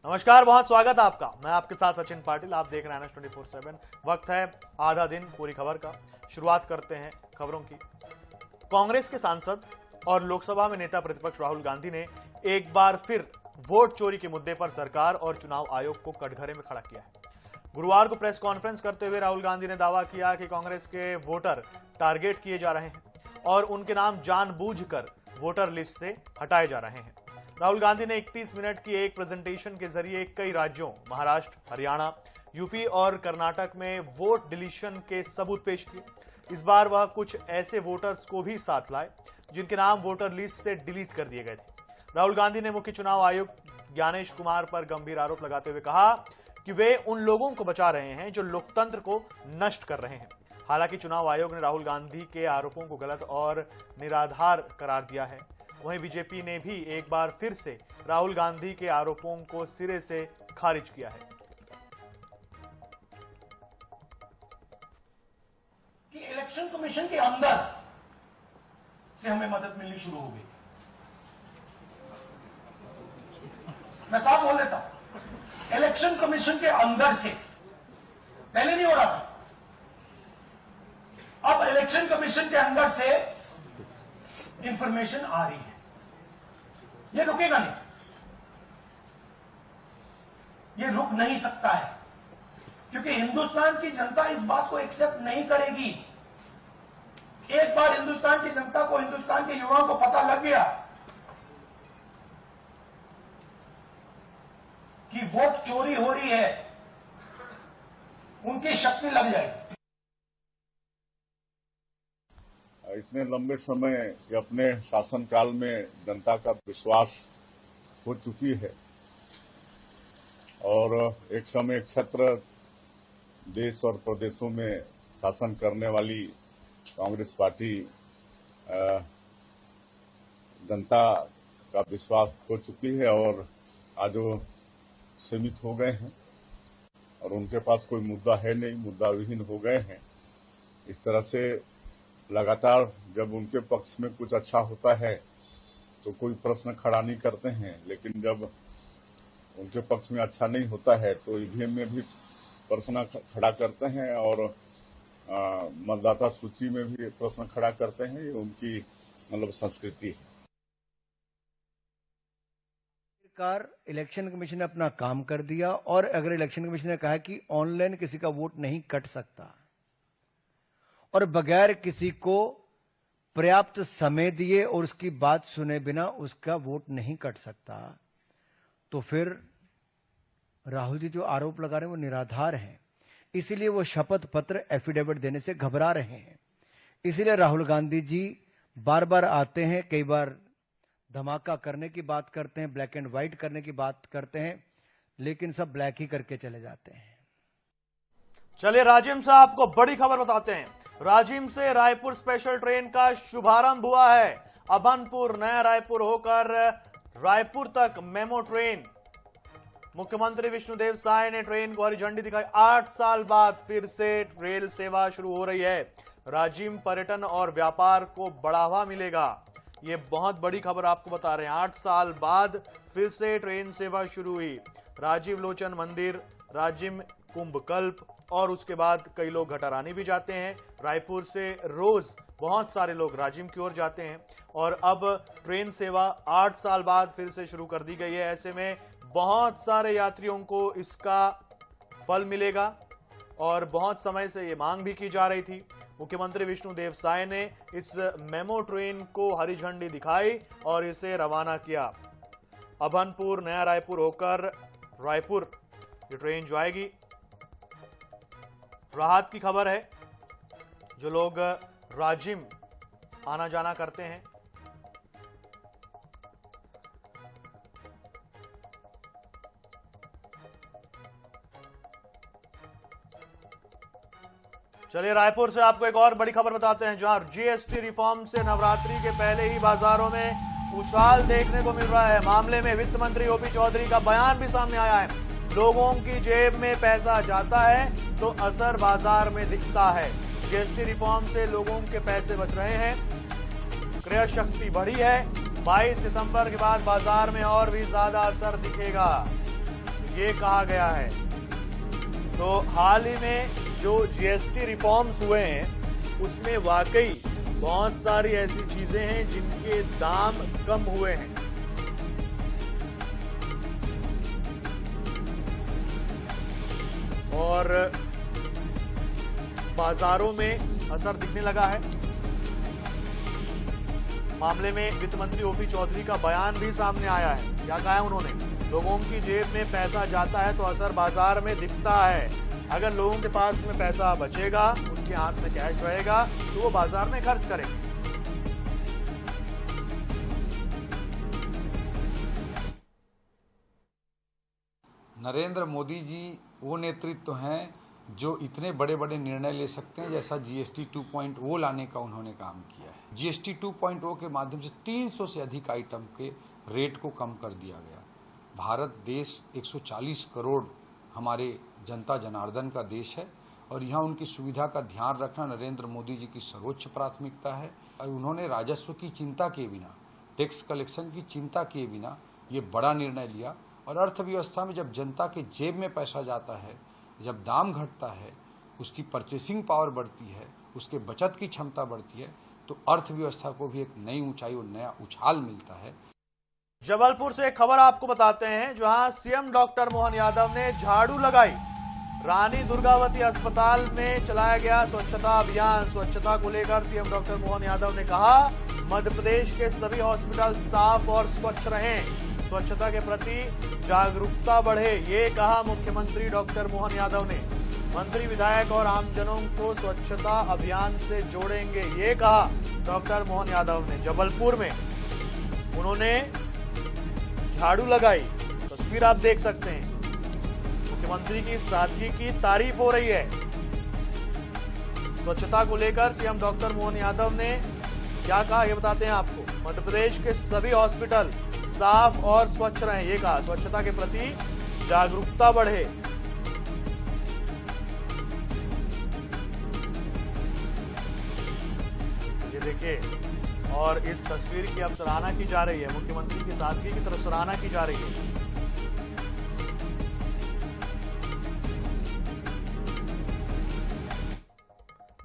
नमस्कार, बहुत स्वागत है आपका। मैं आपके साथ सचिन पाटिल। आप देख रहे हैं 24/7। वक्त है आधा दिन पूरी खबर का। शुरुआत करते हैं खबरों की। कांग्रेस के सांसद और लोकसभा में नेता प्रतिपक्ष राहुल गांधी ने एक बार फिर वोट चोरी के मुद्दे पर सरकार और चुनाव आयोग को कटघरे में खड़ा किया है। गुरुवार को प्रेस कॉन्फ्रेंस करते हुए राहुल गांधी ने दावा किया कि कांग्रेस के वोटर टारगेट किए जा रहे हैं और उनके नाम जानबूझकर वोटर लिस्ट से हटाए जा रहे हैं। राहुल गांधी ने 31 मिनट की एक प्रेजेंटेशन के जरिए कई राज्यों महाराष्ट्र, हरियाणा, यूपी और कर्नाटक में वोट डिलीशन के सबूत पेश किए। इस बार वह कुछ ऐसे वोटर्स को भी साथ लाए जिनके नाम वोटर लिस्ट से डिलीट कर दिए गए थे। राहुल गांधी ने मुख्य चुनाव आयुक्त ज्ञानेश कुमार पर गंभीर आरोप लगाते हुए कहा कि वे उन लोगों को बचा रहे हैं जो लोकतंत्र को नष्ट कर रहे हैं। हालांकि चुनाव आयोग ने राहुल गांधी के आरोपों को गलत और निराधार करार दिया है। वहीं बीजेपी ने भी एक बार फिर से राहुल गांधी के आरोपों को सिरे से खारिज किया है कि इलेक्शन कमीशन के अंदर से हमें मदद मिलनी शुरू हो गई। मैं साफ बोल देता हूं, इलेक्शन कमीशन के अंदर से पहले नहीं हो रहा था। अब इलेक्शन कमीशन के अंदर से इंफॉर्मेशन आ रही है। ये रुकेगा नहीं, ये रुक नहीं सकता है, क्योंकि हिंदुस्तान की जनता इस बात को एक्सेप्ट नहीं करेगी। एक बार हिंदुस्तान की जनता को, हिंदुस्तान के युवाओं को पता लग गया कि वोट चोरी हो रही है, उनकी शक्ति लग जाएगी। इतने लंबे समय के अपने शासनकाल में जनता का विश्वास हो चुकी है और एक समय एक छत्र देश और प्रदेशों में शासन करने वाली कांग्रेस पार्टी जनता का विश्वास खो चुकी है और आज वो सीमित हो गए हैं और उनके पास कोई मुद्दा है नहीं, मुद्दा विहीन हो गए हैं। इस तरह से लगातार जब उनके पक्ष में कुछ अच्छा होता है तो कोई प्रश्न खड़ा नहीं करते हैं, लेकिन जब उनके पक्ष में अच्छा नहीं होता है तो ईवीएम में भी प्रश्न खड़ा करते हैं और मतदाता सूची में भी प्रश्न खड़ा करते हैं। ये उनकी मतलब संस्कृति है। सरकार, इलेक्शन कमीशन ने अपना काम कर दिया और अगर इलेक्शन कमीशन ने कहा कि ऑनलाइन किसी का वोट नहीं कट सकता और बगैर किसी को पर्याप्त समय दिए और उसकी बात सुने बिना उसका वोट नहीं कट सकता, तो फिर राहुल जी जो आरोप लगा रहे हैं वो निराधार हैं। इसीलिए वो शपथ पत्र एफिडेविट देने से घबरा रहे हैं। इसीलिए राहुल गांधी जी बार बार आते हैं, कई बार धमाका करने की बात करते हैं, ब्लैक एंड व्हाइट करने की बात करते हैं, लेकिन सब ब्लैक ही करके चले जाते हैं। चलिए राजिम से आपको बड़ी खबर बताते हैं। राजिम से रायपुर स्पेशल ट्रेन का शुभारंभ हुआ है। अभनपुर, नया रायपुर होकर रायपुर तक मेमो ट्रेन। मुख्यमंत्री विष्णुदेव साय ने ट्रेन को हरी झंडी दिखाई। 8 साल बाद फिर से रेल सेवा शुरू हो रही है। राजिम पर्यटन और व्यापार को बढ़ावा मिलेगा। ये बहुत बड़ी खबर आपको बता रहे हैं। 8 साल बाद फिर से ट्रेन सेवा शुरू हुई। राजीव लोचन मंदिर, राजिम कुंभकल्प और उसके बाद कई लोग घटारानी भी जाते हैं। रायपुर से रोज बहुत सारे लोग राजिम की ओर जाते हैं और अब ट्रेन सेवा 8 साल बाद फिर से शुरू कर दी गई है। ऐसे में बहुत सारे यात्रियों को इसका फल मिलेगा और बहुत समय से ये मांग भी की जा रही थी। मुख्यमंत्री विष्णुदेव साय ने इस मेमो ट्रेन को हरी झंडी दिखाई और इसे रवाना किया। अभनपुर, नया रायपुर होकर रायपुर ये ट्रेन जो आएगी। राहत की खबर है, जो लोग राजिम आना जाना करते हैं। चलिए रायपुर से आपको एक और बड़ी खबर बताते हैं, जहां जीएसटी रिफॉर्म से नवरात्रि के पहले ही बाजारों में उछाल देखने को मिल रहा है। मामले में वित्त मंत्री ओपी चौधरी का बयान भी सामने आया है। लोगों की जेब में पैसा जाता है तो असर बाजार में दिखता है। जीएसटी रिफॉर्म से लोगों के पैसे बच रहे हैं, क्रय शक्ति बढ़ी है। 22 सितंबर के बाद बाजार में और भी ज्यादा असर दिखेगा। ये कहा गया है। तो हाल ही में जो जीएसटी रिफॉर्म्स हुए हैं उसमें वाकई बहुत सारी ऐसी चीजें हैं जिनके दाम कम हुए हैं। और बाजारों में असर दिखने लगा है। मामले में वित्त मंत्री ओपी चौधरी का बयान भी सामने आया है। क्या कहा है उन्होंने? लोगों की जेब में पैसा जाता है तो असर बाजार में दिखता है। अगर लोगों के पास में पैसा बचेगा, उनके हाथ में कैश रहेगा, तो वो बाजार में खर्च करेंगे। नरेंद्र मोदी जी वो नेतृत्व हैं जो इतने बड़े बड़े निर्णय ले सकते हैं, जैसा जीएसटी 2.0 लाने का उन्होंने काम किया है। जीएसटी 2.0 के माध्यम से 300 से अधिक आइटम के रेट को कम कर दिया गया। भारत देश 140 करोड़ हमारे जनता जनार्दन का देश है और यहाँ उनकी सुविधा का ध्यान रखना नरेंद्र मोदी जी की सर्वोच्च प्राथमिकता है। और उन्होंने राजस्व की चिंता किए बिना, टैक्स कलेक्शन की चिंता किए बिना ये बड़ा निर्णय लिया। और अर्थव्यवस्था में जब जनता के जेब में पैसा जाता है, जब दाम घटता है, उसकी परचेसिंग पावर बढ़ती है, उसके बचत की क्षमता बढ़ती है, तो अर्थव्यवस्था को भी एक नई ऊंचाई और नया उछाल मिलता है। जबलपुर से एक खबर आपको बताते हैं, जहां सीएम डॉक्टर मोहन यादव ने झाड़ू लगाई। रानी दुर्गावती अस्पताल में चलाया गया स्वच्छता अभियान। स्वच्छता को लेकर सीएम डॉक्टर मोहन यादव ने कहा, मध्य प्रदेश के सभी हॉस्पिटल साफ और स्वच्छ रहें, स्वच्छता के प्रति जागरूकता बढ़े, ये कहा मुख्यमंत्री डॉक्टर मोहन यादव ने। मंत्री, विधायक और आमजनों को स्वच्छता अभियान से जोड़ेंगे, ये कहा डॉक्टर मोहन यादव ने। जबलपुर में उन्होंने झाड़ू लगाई, तस्वीर आप देख सकते हैं। मुख्यमंत्री की सादगी की तारीफ हो रही है। स्वच्छता को लेकर सीएम डॉक्टर मोहन यादव ने क्या कहा, ये बताते हैं आपको। मध्य प्रदेश के सभी हॉस्पिटल साफ और स्वच्छ रहें, ये कहा। स्वच्छता के प्रति जागरूकता बढ़े। ये देखिए, और इस तस्वीर की अब सराहना की जा रही है। मुख्यमंत्री की सादगी की तरफ सराहना की जा रही है।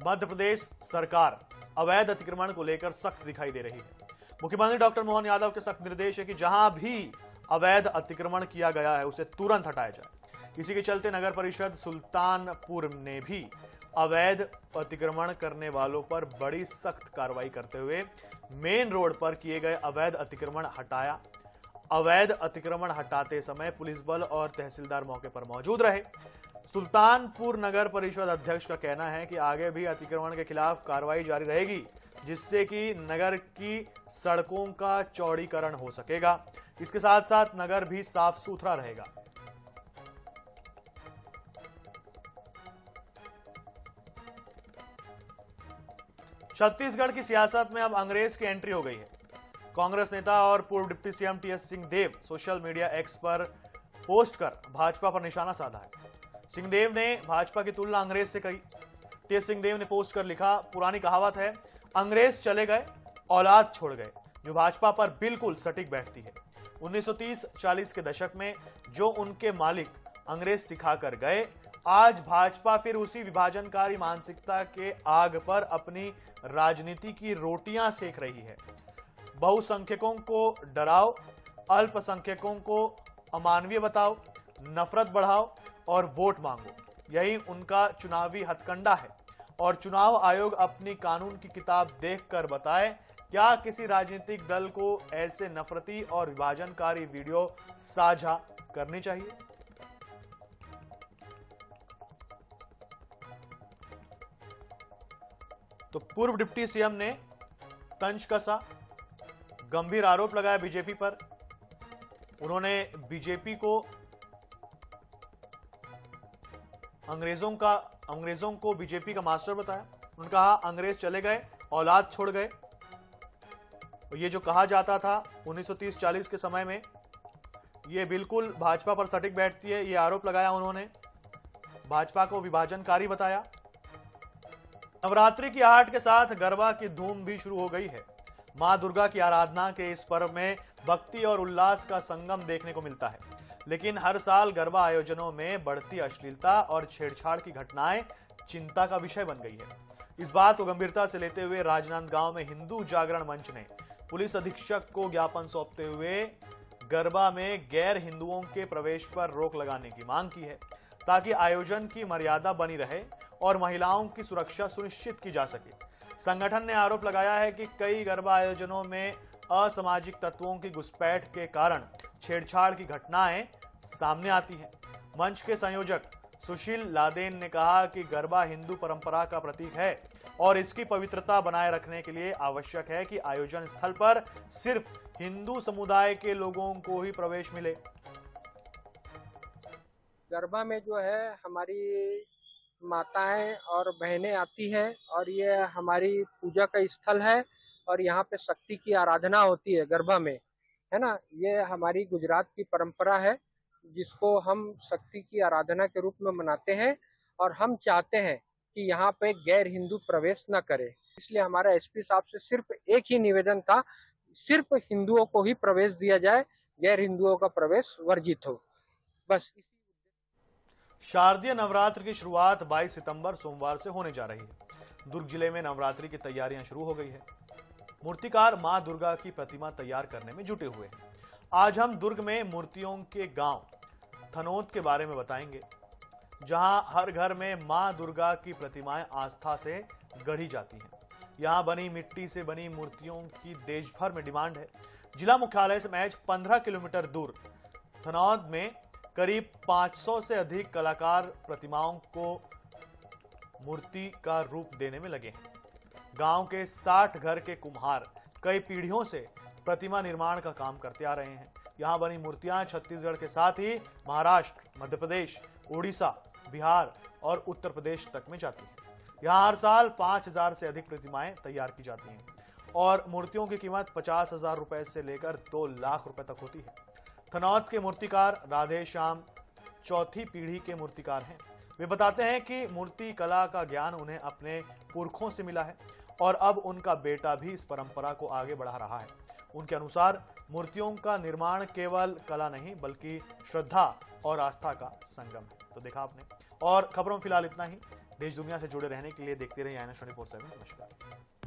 मध्य प्रदेश सरकार अवैध अतिक्रमण को लेकर सख्त दिखाई दे रही है। मुख्यमंत्री डॉक्टर मोहन यादव के सख्त निर्देश है कि जहां भी अवैध अतिक्रमण किया गया है उसे तुरंत हटाया जाए। इसी के चलते नगर परिषद सुल्तानपुर ने भी अवैध अतिक्रमण करने वालों पर बड़ी सख्त कार्रवाई करते हुए मेन रोड पर किए गए अवैध अतिक्रमण हटाया। अवैध अतिक्रमण हटाते समय पुलिस बल और तहसीलदार मौके पर मौजूद रहे। सुल्तानपुर नगर परिषद अध्यक्ष का कहना है कि आगे भी अतिक्रमण के खिलाफ कार्रवाई जारी रहेगी, जिससे कि नगर की सड़कों का चौड़ीकरण हो सकेगा। इसके साथ साथ नगर भी साफ सुथरा रहेगा। छत्तीसगढ़ की सियासत में अब अंग्रेज की एंट्री हो गई है। कांग्रेस नेता और पूर्व deputy CM TS Singhdeo social media X पर पोस्ट कर भाजपा पर निशाना साधा है। सिंहदेव ने भाजपा की तुलना अंग्रेज से की। टीएस सिंहदेव ने पोस्ट कर लिखा, पुरानी कहावत है, अंग्रेज चले गए औलाद छोड़ गए, जो भाजपा पर बिल्कुल सटीक बैठती है। 1930-40 के दशक में जो उनके मालिक अंग्रेज सिखा कर गए, आज भाजपा फिर उसी विभाजनकारी मानसिकता के आग पर अपनी राजनीति की रोटियां सेक रही है। बहुसंख्यकों को डराओ, अल्पसंख्यकों को अमानवीय बताओ, नफरत बढ़ाओ और वोट मांगो, यही उनका चुनावी हथकंडा है। और चुनाव आयोग अपनी कानून की किताब देखकर बताए, क्या किसी राजनीतिक दल को ऐसे नफरती और विभाजनकारी वीडियो साझा करनी चाहिए? तो पूर्व डिप्टी सीएम ने तंज कसा, गंभीर आरोप लगाया बीजेपी पर। उन्होंने बीजेपी को अंग्रेजों को बीजेपी का मास्टर बताया। उन्होंने कहा, अंग्रेज चले गए औलाद छोड़ गए। ये जो कहा जाता था 1930-40 के समय में, ये बिल्कुल भाजपा पर सटीक बैठती है। ये आरोप लगाया उन्होंने, भाजपा को विभाजनकारी बताया। नवरात्रि की आहट के साथ गरबा की धूम भी शुरू हो गई है। मां दुर्गा की आराधना के इस पर्व में भक्ति और उल्लास का संगम देखने को मिलता है। लेकिन हर साल गरबा आयोजनों में बढ़ती अश्लीलता और छेड़छाड़ की घटनाएं चिंता का विषय बन गई है। इस बात को गंभीरता से लेते हुए राजनांदगांव में हिंदू जागरण मंच ने पुलिस अधीक्षक को ज्ञापन सौंपते हुए गरबा में गैर हिंदुओं के प्रवेश पर रोक लगाने की मांग की है, ताकि आयोजन की मर्यादा बनी रहे और महिलाओं की सुरक्षा सुनिश्चित की जा सके। संगठन ने आरोप लगाया है कि कई गरबा आयोजनों में असामाजिक तत्वों की घुसपैठ के कारण छेड़छाड़ की घटनाएं सामने आती हैं। मंच के संयोजक सुशील लादेन ने कहा कि गरबा हिंदू परंपरा का प्रतीक है और इसकी पवित्रता बनाए रखने के लिए आवश्यक है कि आयोजन स्थल पर सिर्फ हिंदू समुदाय के लोगों को ही प्रवेश मिले। गरबा में जो है हमारी माताएं और बहनें आती हैं और ये हमारी पूजा का स्थल है और यहाँ पे शक्ति की आराधना होती है गरबा में, है ना। ये हमारी गुजरात की परंपरा है जिसको हम शक्ति की आराधना के रूप में मनाते हैं और हम चाहते हैं कि यहाँ पे गैर हिंदू प्रवेश न करे। इसलिए हमारा एसपी साहब से सिर्फ एक ही निवेदन था, सिर्फ हिंदुओं को ही प्रवेश दिया जाए, गैर हिंदुओं का प्रवेश वर्जित हो, बस। शारदीय नवरात्र की शुरुआत 22 सितंबर सोमवार से होने जा रही है। दुर्ग जिले में नवरात्रि की तैयारियां शुरू हो गई है। मूर्तिकार मां दुर्गा की प्रतिमा तैयार करने में जुटे हुए हैं। आज हम दुर्ग में मूर्तियों के गांव थनोत के बारे में बताएंगे, जहां हर घर में मां दुर्गा की प्रतिमाएं आस्था से गढ़ी जाती हैं। यहां बनी मिट्टी से बनी मूर्तियों की देश भर में डिमांड है। जिला मुख्यालय से महज 15 किलोमीटर दूर थनौद में करीब 500 से अधिक कलाकार प्रतिमाओं को मूर्ति का रूप देने में लगे हैं। गांव के 60 घर के कुम्हार कई पीढ़ियों से प्रतिमा निर्माण का काम करते आ रहे हैं। यहां बनी मूर्तियां छत्तीसगढ़ के साथ ही महाराष्ट्र, मध्य प्रदेश, उड़ीसा, बिहार और उत्तर प्रदेश तक में जाती हैं। यहां हर साल 5000 से अधिक प्रतिमाएं तैयार की जाती हैं और मूर्तियों की कीमत 50,000 रुपए से लेकर 2 लाख रुपए तक होती है। थनौत के मूर्तिकार राधे श्याम चौथी पीढ़ी के मूर्तिकार हैं। वे बताते हैं कि मूर्ति कला का ज्ञान उन्हें अपने पुरखों से मिला है और अब उनका बेटा भी इस परंपरा को आगे बढ़ा रहा है। उनके अनुसार मूर्तियों का निर्माण केवल कला नहीं बल्कि श्रद्धा और आस्था का संगम है। तो देखा आपने, और खबरों फिलहाल इतना ही। देश दुनिया से जुड़े रहने के लिए देखते रहिए INS 24/7। नमस्कार।